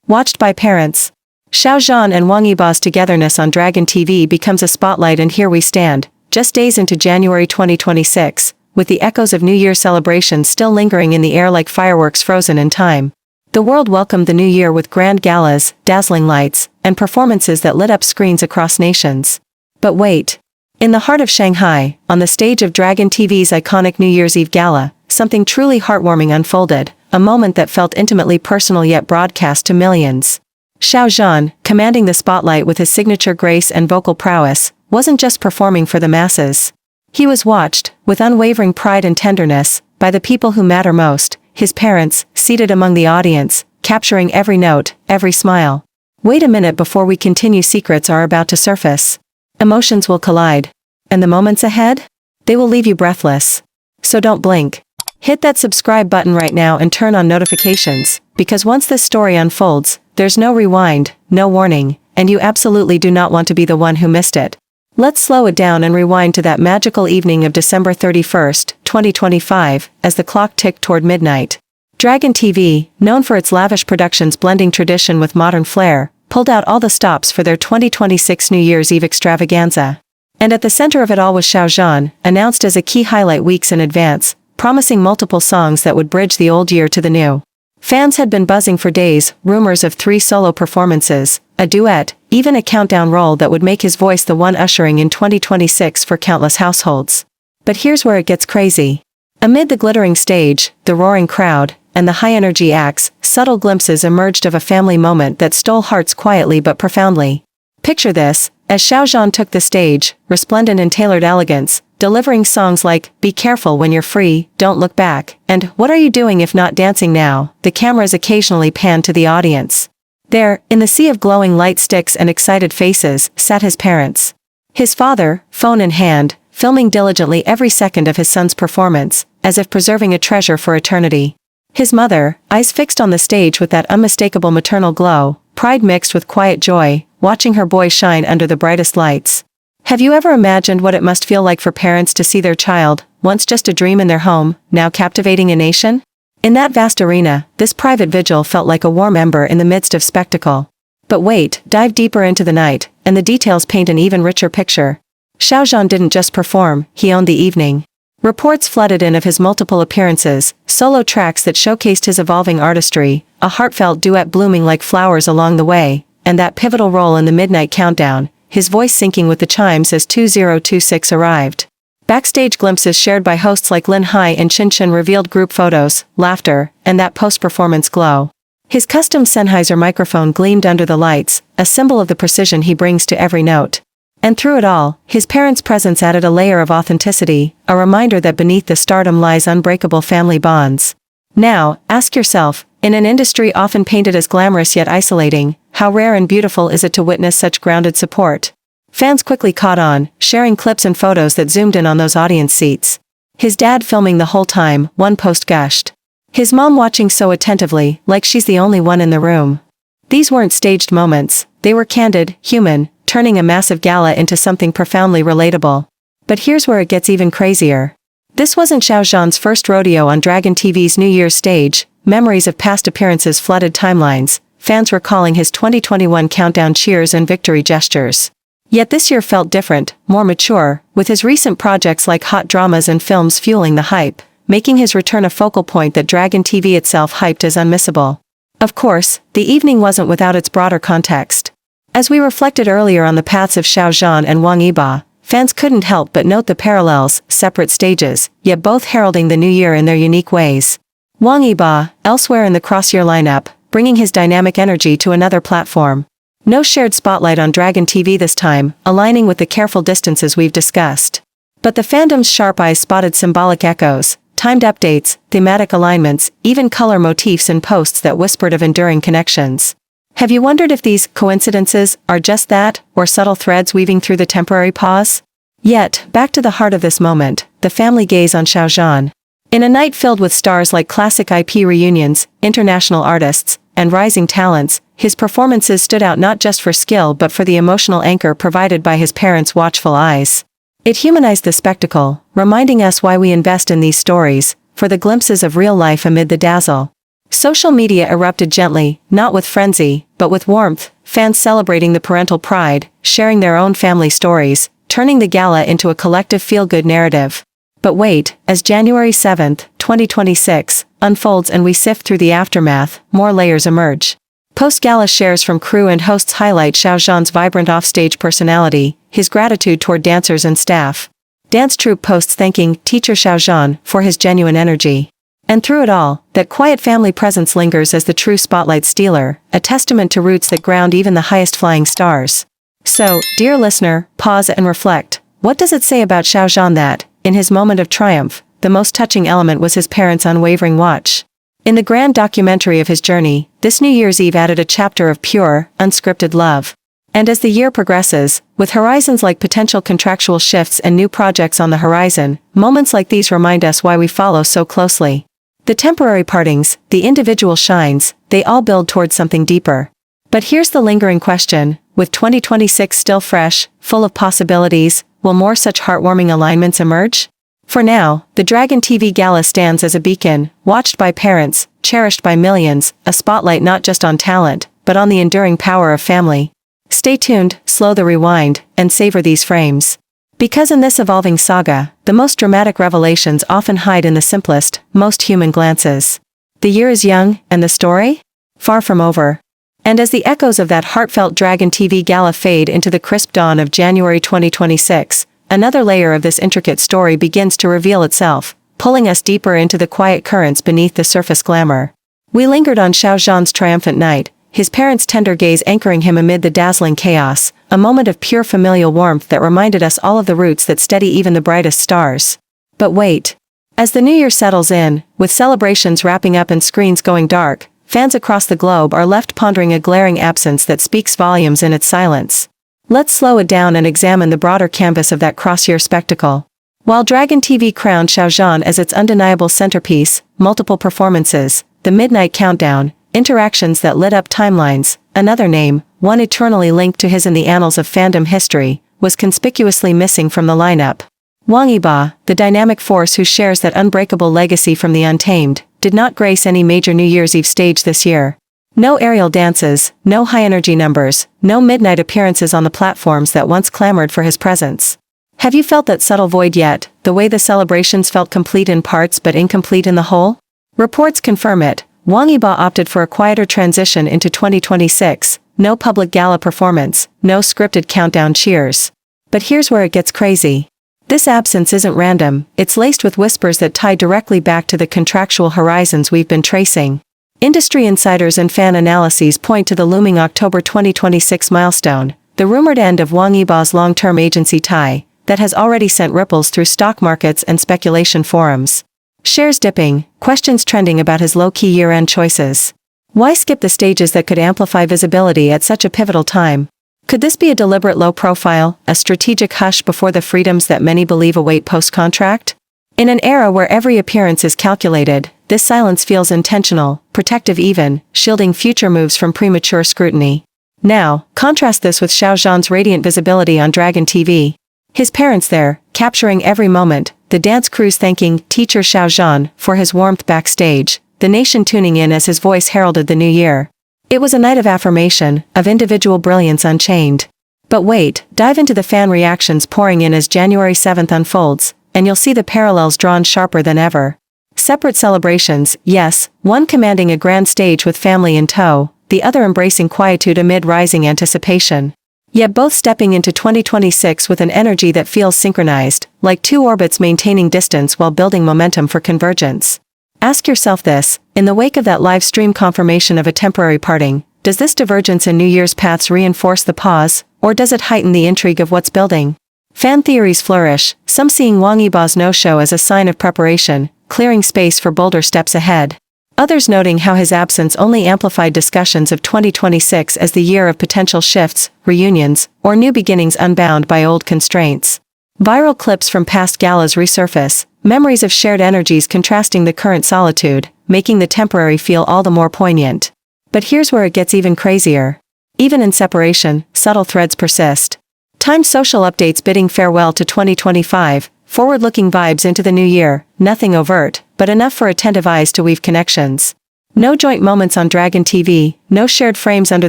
Watched by parents. Xiao Zhan and Wang Yibo's togetherness on Dragon TV becomes a spotlight, and here we stand, just days into January 2026, with the echoes of New Year celebrations still lingering in the air like fireworks frozen in time. The world welcomed the new year with grand galas, dazzling lights, and performances that lit up screens across nations. But wait. In the heart of Shanghai, on the stage of Dragon TV's iconic New Year's Eve gala, something truly heartwarming unfolded, a moment that felt intimately personal yet broadcast to millions. Xiao Zhan, commanding the spotlight with his signature grace and vocal prowess, wasn't just performing for the masses. He was watched, with unwavering pride and tenderness, by the people who matter most, his parents, seated among the audience, capturing every note, every smile. Wait a minute before we continue, secrets are about to surface. Emotions will collide. And the moments ahead? They will leave you breathless. So don't blink. Hit that subscribe button right now and turn on notifications, because once this story unfolds, there's no rewind, no warning, and you absolutely do not want to be the one who missed it. Let's slow it down and rewind to that magical evening of December 31st, 2025, as the clock ticked toward midnight. Dragon TV, known for its lavish productions blending tradition with modern flair, pulled out all the stops for their 2026 New Year's Eve extravaganza. And at the center of it all was Xiao Zhan, announced as a key highlight weeks in advance, promising multiple songs that would bridge the old year to the new. Fans had been buzzing for days, rumors of 3 solo performances, a duet, even a countdown roll that would make his voice the one ushering in 2026 for countless households. But here's where it gets crazy. Amid the glittering stage, the roaring crowd, and the high-energy acts, subtle glimpses emerged of a family moment that stole hearts quietly but profoundly. Picture this, as Xiao Zhan took the stage, resplendent in tailored elegance, delivering songs like, "Be Careful When You're Free, Don't Look Back," and "What Are You Doing If Not Dancing Now?" The cameras occasionally panned to the audience. There, in the sea of glowing light sticks and excited faces, sat his parents. His father, phone in hand, filming diligently every second of his son's performance, as if preserving a treasure for eternity. His mother, eyes fixed on the stage with that unmistakable maternal glow, pride mixed with quiet joy, watching her boy shine under the brightest lights. Have you ever imagined what it must feel like for parents to see their child, once just a dream in their home, now captivating a nation? In that vast arena, this private vigil felt like a warm ember in the midst of spectacle. But wait, dive deeper into the night, and the details paint an even richer picture. Xiao Zhan didn't just perform, he owned the evening. Reports flooded in of his multiple appearances, solo tracks that showcased his evolving artistry, a heartfelt duet blooming like flowers along the way, and that pivotal role in the midnight countdown, his voice syncing with the chimes as 2026 arrived. Backstage glimpses shared by hosts like Lin Hai and Chin Chin revealed group photos, laughter, and that post-performance glow. His custom Sennheiser microphone gleamed under the lights, a symbol of the precision he brings to every note. And through it all, his parents' presence added a layer of authenticity, a reminder that beneath the stardom lies unbreakable family bonds. Now, ask yourself, in an industry often painted as glamorous yet isolating, how rare and beautiful is it to witness such grounded support? Fans quickly caught on, sharing clips and photos that zoomed in on those audience seats. His dad filming the whole time, one post gushed. His mom watching so attentively, like she's the only one in the room. These weren't staged moments, they were candid, human, turning a massive gala into something profoundly relatable. But here's where it gets even crazier. This wasn't Xiao Zhan's first rodeo on Dragon TV's New Year's stage. Memories of past appearances flooded timelines, fans recalling his 2021 countdown cheers and victory gestures. Yet this year felt different, more mature, with his recent projects like hot dramas and films fueling the hype, making his return a focal point that Dragon TV itself hyped as unmissable. Of course, the evening wasn't without its broader context. As we reflected earlier on the paths of Xiao Zhan and Wang Yibo, fans couldn't help but note the parallels, separate stages, yet both heralding the new year in their unique ways. Wang Yibo, elsewhere in the cross-year lineup, bringing his dynamic energy to another platform. No shared spotlight on Dragon TV this time, aligning with the careful distances we've discussed. But the fandom's sharp eyes spotted symbolic echoes, timed updates, thematic alignments, even color motifs in posts that whispered of enduring connections. Have you wondered if these coincidences are just that, or subtle threads weaving through the temporary pause? Yet, back to the heart of this moment, the family gaze on Xiao Zhan. In a night filled with stars like classic IP reunions, international artists, and rising talents, his performances stood out not just for skill but for the emotional anchor provided by his parents' watchful eyes. It humanized the spectacle, reminding us why we invest in these stories, for the glimpses of real life amid the dazzle. Social media erupted gently, not with frenzy, but with warmth, fans celebrating the parental pride, sharing their own family stories, turning the gala into a collective feel-good narrative. But wait, as January 7, 2026, unfolds and we sift through the aftermath, more layers emerge. Post-gala shares from crew and hosts highlight Xiao Zhan's vibrant off-stage personality, his gratitude toward dancers and staff. Dance troupe posts thanking teacher Xiao Zhan for his genuine energy. And through it all, that quiet family presence lingers as the true spotlight stealer, a testament to roots that ground even the highest flying stars. So, dear listener, pause and reflect. What does it say about Xiao Zhan that, in his moment of triumph, the most touching element was his parents' unwavering watch? In the grand documentary of his journey, this New Year's Eve added a chapter of pure, unscripted love. And as the year progresses, with horizons like potential contractual shifts and new projects on the horizon, moments like these remind us why we follow so closely. The temporary partings, the individual shines, they all build towards something deeper. But here's the lingering question, with 2026 still fresh, full of possibilities, will more such heartwarming alignments emerge? For now, the Dragon TV Gala stands as a beacon, watched by parents, cherished by millions, a spotlight not just on talent, but on the enduring power of family. Stay tuned, slow the rewind, and savor these frames. Because in this evolving saga, the most dramatic revelations often hide in the simplest, most human glances. The year is young, and the story? Far from over. And as the echoes of that heartfelt Dragon TV Gala fade into the crisp dawn of January 2026, another layer of this intricate story begins to reveal itself, pulling us deeper into the quiet currents beneath the surface glamour. We lingered on Xiao Zhan's triumphant night, his parents' tender gaze anchoring him amid the dazzling chaos, a moment of pure familial warmth that reminded us all of the roots that steady even the brightest stars. But wait. As the new year settles in, with celebrations wrapping up and screens going dark, fans across the globe are left pondering a glaring absence that speaks volumes in its silence. Let's slow it down and examine the broader canvas of that cross-year spectacle. While Dragon TV crowned Xiao Zhan as its undeniable centerpiece, multiple performances, the midnight countdown, interactions that lit up timelines, another name, one eternally linked to his in the annals of fandom history, was conspicuously missing from the lineup. Wang Yibo, the dynamic force who shares that unbreakable legacy from the Untamed, did not grace any major New Year's Eve stage this year. No aerial dances, no high-energy numbers, no midnight appearances on the platforms that once clamored for his presence. Have you felt that subtle void yet, the way the celebrations felt complete in parts but incomplete in the whole? Reports confirm it. Wang Yibo opted for a quieter transition into 2026, no public gala performance, no scripted countdown cheers. But here's where it gets crazy. This absence isn't random, it's laced with whispers that tie directly back to the contractual horizons we've been tracing. Industry insiders and fan analyses point to the looming October 2026 milestone, the rumored end of Wang Yibo's long-term agency tie, that has already sent ripples through stock markets and speculation forums. Shares dipping, questions trending about his low-key year-end choices. Why skip the stages that could amplify visibility at such a pivotal time? Could this be a deliberate low profile, a strategic hush before the freedoms that many believe await post-contract? In an era where every appearance is calculated, this silence feels intentional, protective even, shielding future moves from premature scrutiny. Now, contrast this with Xiao Zhan's radiant visibility on Dragon TV. His parents there, capturing every moment, the dance crews thanking teacher Xiao Zhan for his warmth backstage, the nation tuning in as his voice heralded the new year. It was a night of affirmation, of individual brilliance unchained. But wait, dive into the fan reactions pouring in as January 7th unfolds, and you'll see the parallels drawn sharper than ever. Separate celebrations, yes, one commanding a grand stage with family in tow, the other embracing quietude amid rising anticipation. Yet both stepping into 2026 with an energy that feels synchronized, like two orbits maintaining distance while building momentum for convergence. Ask yourself this, in the wake of that live stream confirmation of a temporary parting, does this divergence in New Year's paths reinforce the pause, or does it heighten the intrigue of what's building? Fan theories flourish, some seeing Wang Yibo's no-show as a sign of preparation, clearing space for bolder steps ahead. Others noting how his absence only amplified discussions of 2026 as the year of potential shifts, reunions, or new beginnings unbound by old constraints. Viral clips from past galas resurface, memories of shared energies contrasting the current solitude, making the temporary feel all the more poignant. But here's where it gets even crazier. Even in separation, subtle threads persist. Time's social updates bidding farewell to 2025, forward-looking vibes into the new year, nothing overt, but enough for attentive eyes to weave connections. No joint moments on Dragon TV, no shared frames under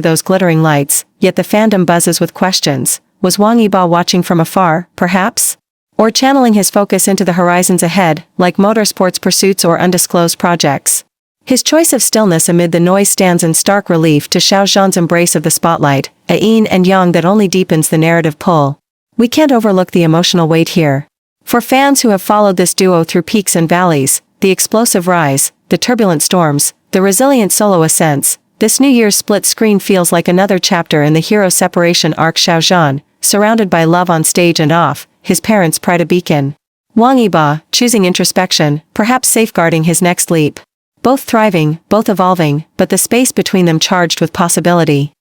those glittering lights, yet the fandom buzzes with questions. Was Wang Yibo watching from afar, perhaps? Or channeling his focus into the horizons ahead, like motorsports pursuits or undisclosed projects? His choice of stillness amid the noise stands in stark relief to Xiao Zhan's embrace of the spotlight, a yin and yang that only deepens the narrative pull. We can't overlook the emotional weight here. For fans who have followed this duo through peaks and valleys, the explosive rise, the turbulent storms, the resilient solo ascents, this New Year's split screen feels like another chapter in the hero separation arc. Xiao Zhan, surrounded by love on stage and off, his parents' pride a beacon. Wang Yibo, choosing introspection, perhaps safeguarding his next leap. Both thriving, both evolving, but the space between them charged with possibility.